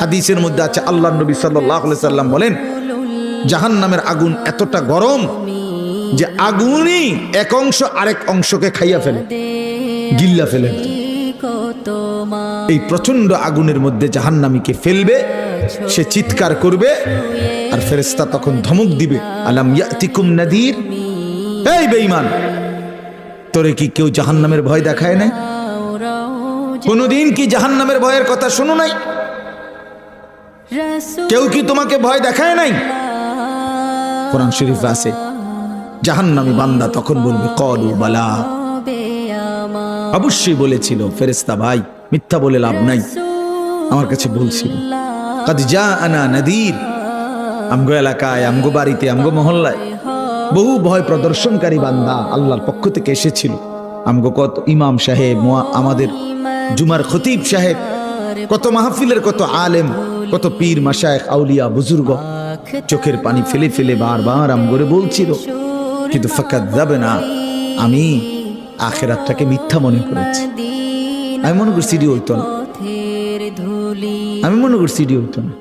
হাদিসের মধ্যে আছে, আল্লাহর নবী সাল্লাল্লাহু আলাইহি সাল্লাম বলেন, জাহান্নামের আগুন এতটা গরম যে আগুনই এক অংশ আরেক অংশকে খাইয়া ফেলে, গিল্লা ফেলে। এই প্রচন্ড আগুনের মধ্যে জাহান্নামীকে ফেলবে, সে চিৎকার করবে, আর ফেরেশতা তখন ধমক দিবে, আলাম ইয়াতিকুম নাদির, এই বেঈমান, তোরে কি কেউ জাহান্নামের ভয় দেখায় নাই? কোনদিন কি জাহান্নামের ভয়ের কথা শুনো নাই? কেউ কি তোমাকে ভয় দেখায় নাই? কোরআন শরীফে আছে, জাহান্নামী বান্দা তখন বলবে, ক্বালু বালা, অবশ্যই বলেছিল ফেরেশতা ভাই, মিথ্যা বলে লাভ নাই, আমার কাছে বলছিল। কাদ জাআনা নাদির, আমগো এলাকায়, আমগো বাড়িতে, আমগো মহল্লায় বহু ভয় প্রদর্শনকারী বান্দা আল্লাহর পক্ষ থেকে এসেছিল। আমগো কত ইমাম সাহেব, আমাদের জুমার খতিব সাহেব, কত মাহফিলের কত আলেম, কত পীর মাশায়েখ, আউলিয়া, বুজুর্গ চোখের পানি ফেলে ফেলে বারবার আমগরে বলছিল, কিন্তু ফাকাযাবনা, আমি আখিরাতটাকে মিথ্যা মনে করেছি। আমি মনে করছি এটি হইতো না, আমি মনে করছি এটি হইতো না।